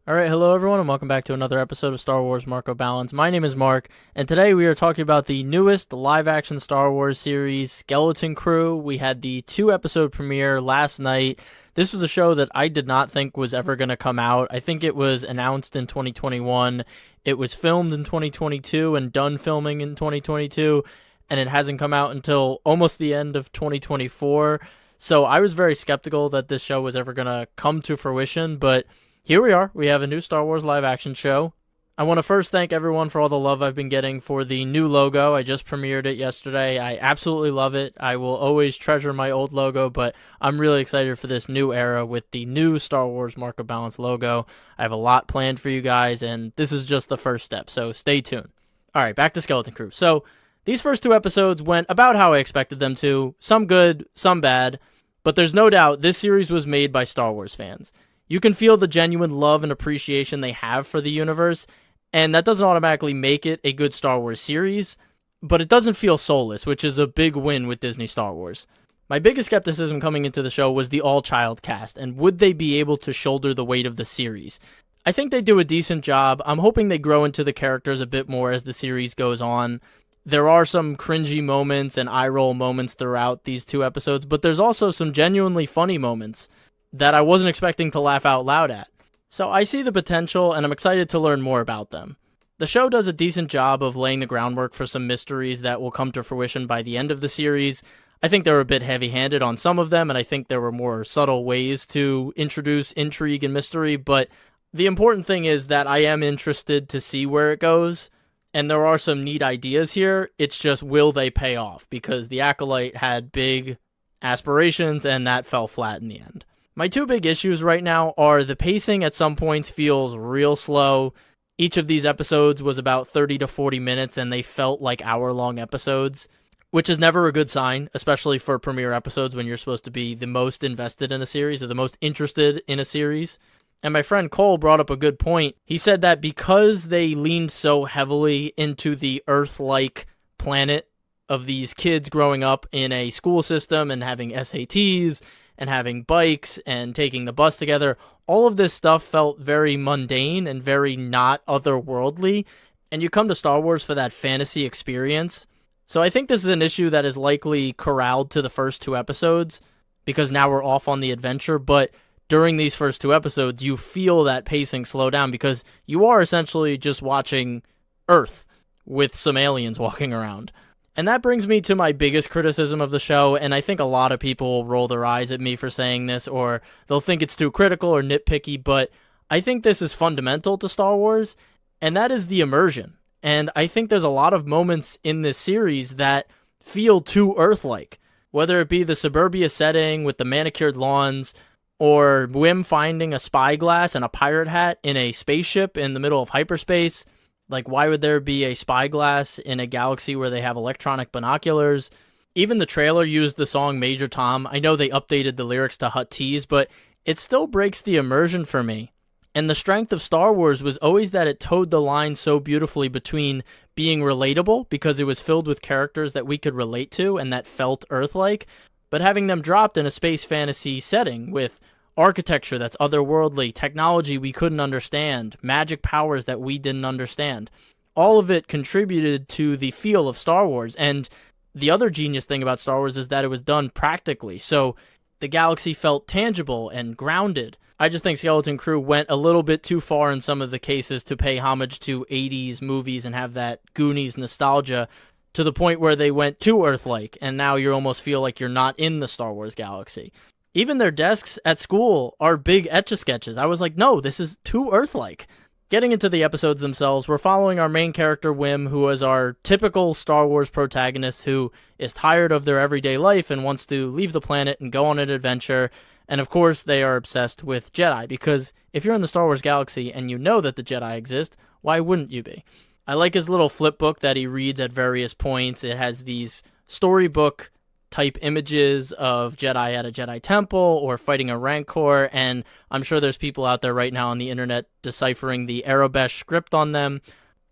All right, hello everyone, and welcome back to another episode of Star Wars Marco Balance. My name is Mark, and today we are talking about the newest live-action Star Wars series, Skeleton Crew. We had the 2-episode premiere last night. This was a show that I did not think was ever going to come out. I think it was announced in 2021. It was filmed in 2022 and done filming in 2022, and it hasn't come out until almost the end of 2024. So I was very skeptical that this show was ever going to come to fruition, but here we are. We have a new Star Wars live-action show. I want to first thank everyone for all the love I've been getting for the new logo. I just premiered it yesterday. I absolutely love it. I will always treasure my old logo, but I'm really excited for this new era with the new Star Wars Mark of Balance logo. I have a lot planned for you guys, and this is just the first step, so stay tuned. All right, back to Skeleton Crew. So these first 2 episodes went about how I expected them to. Some good, some bad, but there's no doubt this series was made by Star Wars fans. You can feel the genuine love and appreciation they have for the universe, and that doesn't automatically make it a good Star Wars series, but it doesn't feel soulless, which is a big win with Disney Star Wars. My biggest skepticism coming into the show was the all-child cast, and would they be able to shoulder the weight of the series? I think they do a decent job. I'm hoping they grow into the characters a bit more as the series goes on. There are some cringy moments and eye-roll moments throughout these 2 episodes, but there's also some genuinely funny moments that I wasn't expecting to laugh out loud at. So I see the potential, and I'm excited to learn more about them. The show does a decent job of laying the groundwork for some mysteries that will come to fruition by the end of the series. I think they were a bit heavy-handed on some of them, and I think there were more subtle ways to introduce intrigue and mystery, but the important thing is that I am interested to see where it goes, and there are some neat ideas here. It's just, will they pay off? Because The Acolyte had big aspirations, and that fell flat in the end. My 2 big issues right now are the pacing at some points feels real slow. Each of these episodes was about 30 to 40 minutes, and they felt like hour-long episodes, which is never a good sign, especially for premiere episodes when you're supposed to be the most invested in a series or the most interested in a series. And my friend Cole brought up a good point. He said that because they leaned so heavily into the Earth-like planet of these kids growing up in a school system and having SATs and having bikes and taking the bus together, all of this stuff felt very mundane and very not otherworldly, and you come to Star Wars for that fantasy experience. So I think this is an issue that is likely corralled to the first 2 episodes, because now we're off on the adventure, but during these first 2 episodes, you feel that pacing slow down, because you are essentially just watching Earth with some aliens walking around. And that brings me to my biggest criticism of the show, and I think a lot of people will roll their eyes at me for saying this, or they'll think it's too critical or nitpicky, but I think this is fundamental to Star Wars, and that is the immersion. And I think there's a lot of moments in this series that feel too Earth-like, whether it be the suburbia setting with the manicured lawns, or Wim finding a spyglass and a pirate hat in a spaceship in the middle of hyperspace. Like, why would there be a spyglass in a galaxy where they have electronic binoculars? Even the trailer used the song Major Tom. I know they updated the lyrics to Hut Tease, but it still breaks the immersion for me. And the strength of Star Wars was always that it towed the line so beautifully between being relatable, because it was filled with characters that we could relate to and that felt Earth-like, but having them dropped in a space fantasy setting with architecture that's otherworldly, technology we couldn't understand, magic powers that we didn't understand. All of it contributed to the feel of Star Wars, and the other genius thing about Star Wars is that it was done practically, so the galaxy felt tangible and grounded. I just think Skeleton Crew went a little bit too far in some of the cases to pay homage to 80s movies and have that Goonies nostalgia, to the point where they went too Earth-like, and now you almost feel like you're not in the Star Wars galaxy. Even their desks at school are big Etch-a-Sketches. I was like, no, this is too Earth-like. Getting into the episodes themselves, we're following our main character, Wim, who is our typical Star Wars protagonist who is tired of their everyday life and wants to leave the planet and go on an adventure. And of course, they are obsessed with Jedi, because if you're in the Star Wars galaxy and you know that the Jedi exist, why wouldn't you be? I like his little flip book that he reads at various points. It has these storybook type images of Jedi at a Jedi temple or fighting a Rancor, and I'm sure there's people out there right now on the internet deciphering the Arabesh script on them,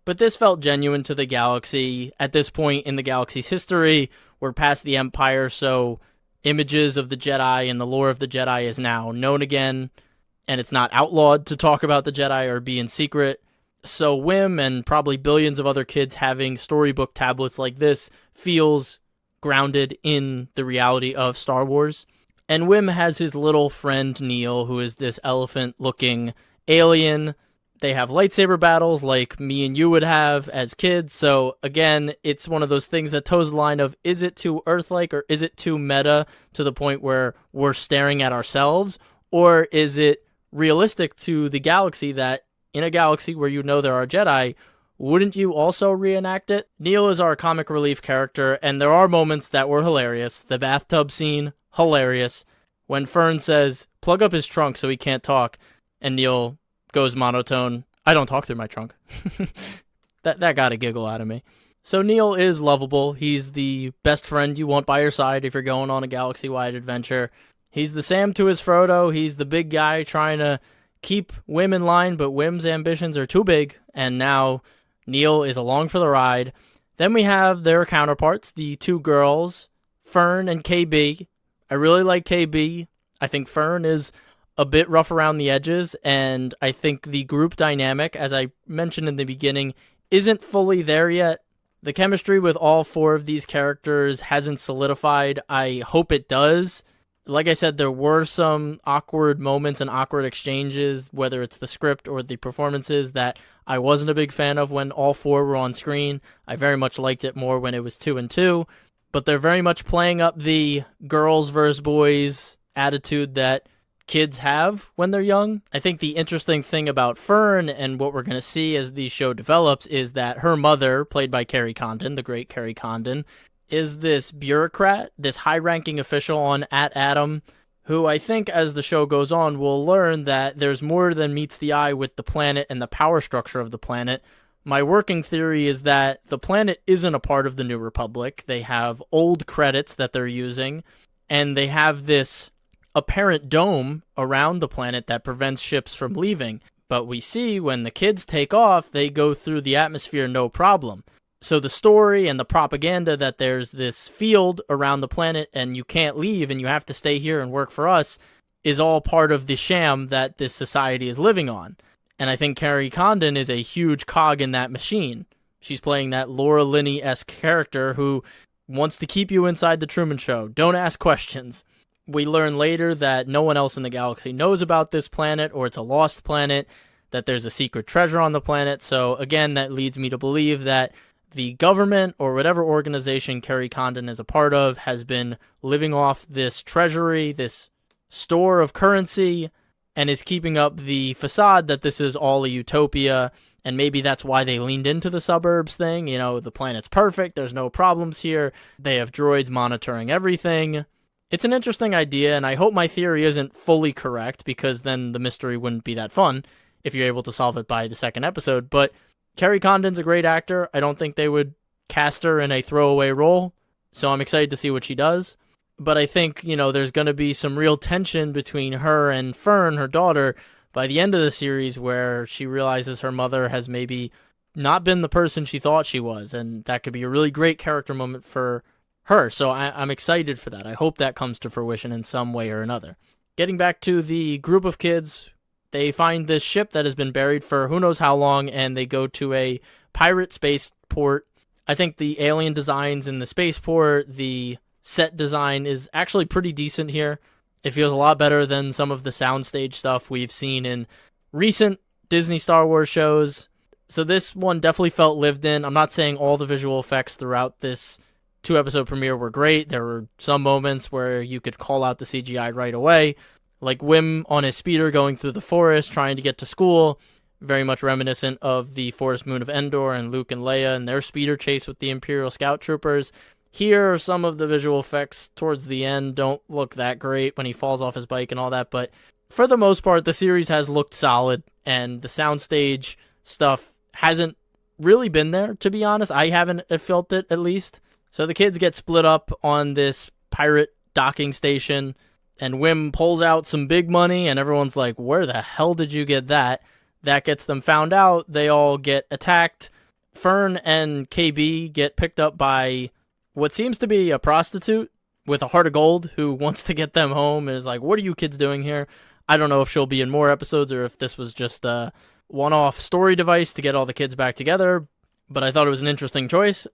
but this felt genuine to the galaxy. At this point in the galaxy's history, we're past the Empire, so images of the Jedi and the lore of the Jedi is now known again, and it's not outlawed to talk about the Jedi or be in secret. So Wim and probably billions of other kids having storybook tablets like this feels grounded in the reality of Star Wars. And Wim has his little friend Neil, who is this elephant-looking alien. They have lightsaber battles like me and you would have as kids. So again, it's one of those things that toes the line of, is it too Earth-like or is it too meta to the point where we're staring at ourselves? Or is it realistic to the galaxy that in a galaxy where you know there are Jedi, wouldn't you also reenact it? Neil is our comic relief character, and there are moments that were hilarious. The bathtub scene, hilarious. When Fern says, plug up his trunk so he can't talk, and Neil goes monotone, I don't talk through my trunk. That got a giggle out of me. So Neil is lovable. He's the best friend you want by your side if you're going on a galaxy-wide adventure. He's the Sam to his Frodo. He's the big guy trying to keep Wim in line, but Wim's ambitions are too big, and now Neil is along for the ride. Then we have their counterparts, the two girls, Fern and KB. I really like KB. I think Fern is a bit rough around the edges, and I think the group dynamic, as I mentioned in the beginning, isn't fully there yet. The chemistry with all four of these characters hasn't solidified. I hope it does. Like I said, there were some awkward moments and awkward exchanges, whether it's the script or the performances, that I wasn't a big fan of when all four were on screen. I very much liked it more when it was 2 and 2, but they're very much playing up the girls versus boys attitude that kids have when they're young. I think the interesting thing about Fern and what we're going to see as the show develops is that her mother, played by Kerry Condon, the great Kerry Condon, is this bureaucrat, this high-ranking official on @Adam, who I think as the show goes on will learn that there's more than meets the eye with the planet and the power structure of the planet. My working theory is that the planet isn't a part of the New Republic. They have old credits that they're using, and they have this apparent dome around the planet that prevents ships from leaving. But we see when the kids take off, they go through the atmosphere no problem. So the story and the propaganda that there's this field around the planet and you can't leave and you have to stay here and work for us is all part of the sham that this society is living on. And I think Kerry Condon is a huge cog in that machine. She's playing that Laura Linney-esque character who wants to keep you inside the Truman Show. Don't ask questions. We learn later that no one else in the galaxy knows about this planet, or it's a lost planet, that there's a secret treasure on the planet. So again, that leads me to believe that the government or whatever organization Kerry Condon is a part of has been living off this treasury, this store of currency, and is keeping up the facade that this is all a utopia. And maybe that's why they leaned into the suburbs thing. You know, the planet's perfect. There's no problems here. They have droids monitoring everything. It's an interesting idea, and I hope my theory isn't fully correct, because then the mystery wouldn't be that fun if you're able to solve it by the second episode. But Kerry Condon's a great actor. I don't think they would cast her in a throwaway role, so I'm excited to see what she does. But I think, you know, there's going to be some real tension between her and Fern, her daughter, by the end of the series, where she realizes her mother has maybe not been the person she thought she was, and that could be a really great character moment for her. So I'm excited for that. I hope that comes to fruition in some way or another. Getting back to the group of kids, they find this ship that has been buried for who knows how long, and they go to a pirate spaceport. I think the alien designs in the spaceport, the set design is actually pretty decent here. It feels a lot better than some of the soundstage stuff we've seen in recent Disney Star Wars shows. So this one definitely felt lived in. I'm not saying all the visual effects throughout this 2-episode premiere were great. There were some moments where you could call out the CGI right away, like Wim on his speeder going through the forest trying to get to school, very much reminiscent of the Forest Moon of Endor and Luke and Leia and their speeder chase with the Imperial Scout Troopers. Here, some of the visual effects towards the end don't look that great when he falls off his bike and all that, but for the most part, the series has looked solid, and the soundstage stuff hasn't really been there, to be honest. I haven't felt it, at least. So the kids get split up on this pirate docking station, and Wim pulls out some big money, and everyone's like, where the hell did you get that? That gets them found out. They all get attacked. Fern and KB get picked up by what seems to be a prostitute with a heart of gold who wants to get them home and is like, what are you kids doing here? I don't know if she'll be in more episodes or if this was just a one-off story device to get all the kids back together, but I thought it was an interesting choice.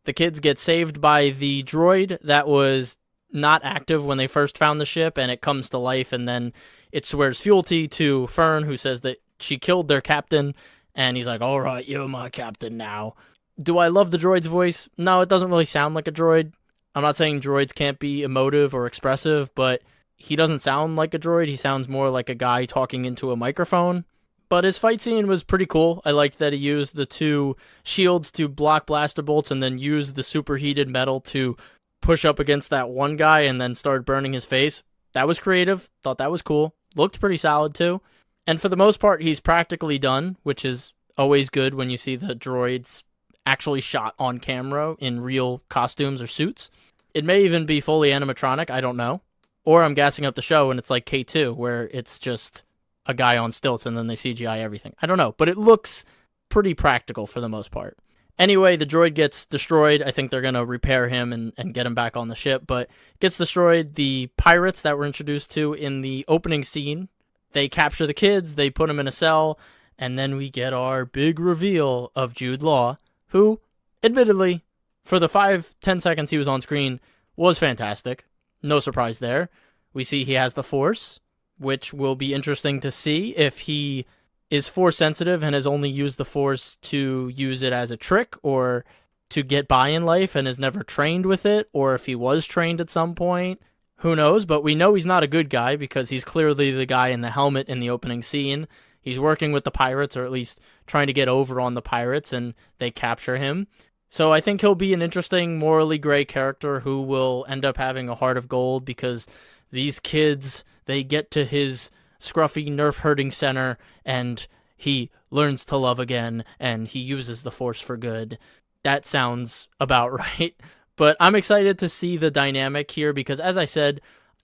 The kids get saved by the droid that was not active when they first found the ship, and it comes to life, and then it swears fealty to Fern, who says that she killed their captain, and he's like, all right, you're my captain now. Do I love the droid's voice? No, it doesn't really sound like a droid. I'm not saying droids can't be emotive or expressive, but he doesn't sound like a droid. He sounds more like a guy talking into a microphone. But his fight scene was pretty cool. I liked that he used the 2 shields to block blaster bolts and then used the superheated metal to push up against that one guy and then started burning his face. That was creative. Thought that was cool. Looked pretty solid too. And for the most part, he's practically done, which is always good when you see the droids actually shot on camera in real costumes or suits. It may even be fully animatronic. I don't know. Or I'm gassing up the show and it's like K2, where it's just a guy on stilts and then they CGI everything. I don't know, but it looks pretty practical for the most part. Anyway, the droid gets destroyed. I think they're going to repair him and get him back on the ship, but gets destroyed. The pirates that were introduced to in the opening scene, they capture the kids, they put them in a cell, and then we get our big reveal of Jude Law, who, admittedly, for the 5-10 seconds he was on screen, was fantastic. No surprise there. We see he has the Force, which will be interesting to see if he is Force sensitive and has only used the Force to use it as a trick or to get by in life and has never trained with it, or if he was trained at some point. Who knows? But we know he's not a good guy because he's clearly the guy in the helmet in the opening scene. He's working with the pirates, or at least trying to get over on the pirates, and they capture him. So I think he'll be an interesting, morally gray character who will end up having a heart of gold because these kids, they get to his scruffy nerf-hurting center, and he learns to love again, and he uses the Force for good. That sounds about right. But I'm excited to see the dynamic here because, as I said,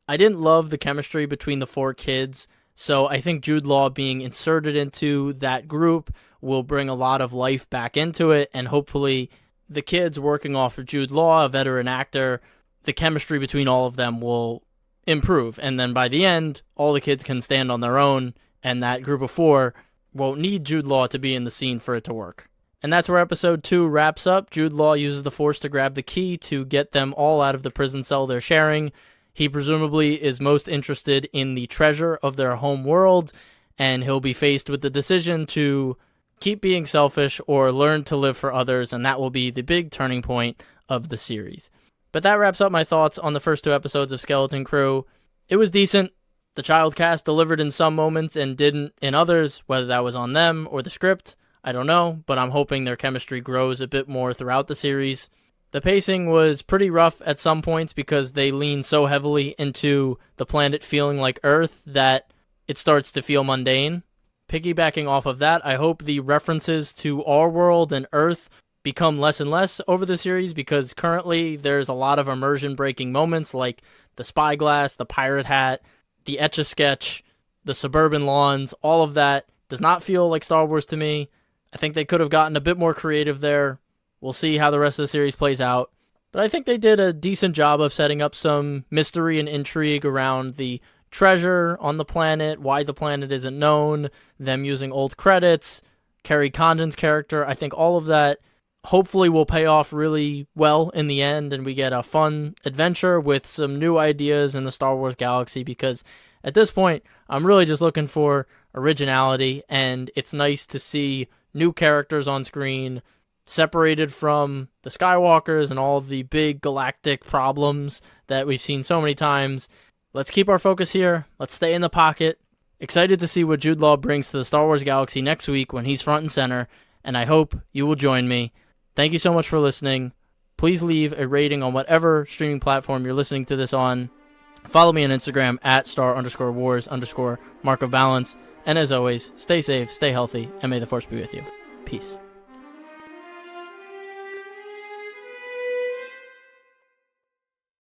I didn't love the chemistry between the 4 kids, so I think Jude Law being inserted into that group will bring a lot of life back into it, and hopefully the kids working off of Jude Law, a veteran actor, the chemistry between all of them will improve. And then by the end, all the kids can stand on their own, and that group of 4 won't need Jude Law to be in the scene for it to work. And that's where episode 2 wraps up. Jude Law uses the Force to grab the key to get them all out of the prison cell they're sharing. He presumably is most interested in the treasure of their home world, and he'll be faced with the decision to keep being selfish or learn to live for others, and that will be the big turning point of the series. But that wraps up my thoughts on the first 2 episodes of Skeleton Crew. It was decent. The child cast delivered in some moments and didn't in others, whether that was on them or the script, I don't know, but I'm hoping their chemistry grows a bit more throughout the series. The pacing was pretty rough at some points because they lean so heavily into the planet feeling like Earth that it starts to feel mundane. Piggybacking off of that, I hope the references to our world and Earth become less and less over the series because currently there's a lot of immersion-breaking moments like the spyglass, the pirate hat, the Etch-a-Sketch, the suburban lawns. All of that does not feel like Star Wars to me. I think they could have gotten a bit more creative there. We'll see how the rest of the series plays out. But I think they did a decent job of setting up some mystery and intrigue around the treasure on the planet, why the planet isn't known, them using old credits, Kerry Condon's character. I think all of that hopefully will pay off really well in the end, and we get a fun adventure with some new ideas in the Star Wars galaxy, because at this point, I'm really just looking for originality, and it's nice to see new characters on screen, separated from the Skywalkers and all the big galactic problems that we've seen so many times. Let's keep our focus here. Let's stay in the pocket. Excited to see what Jude Law brings to the Star Wars galaxy next week when he's front and center, and I hope you will join me. Thank you so much for listening. Please leave a rating on whatever streaming platform you're listening to this on. Follow me on Instagram at @star_wars_mark of balance. And as always, stay safe, stay healthy, and may the Force be with you. Peace.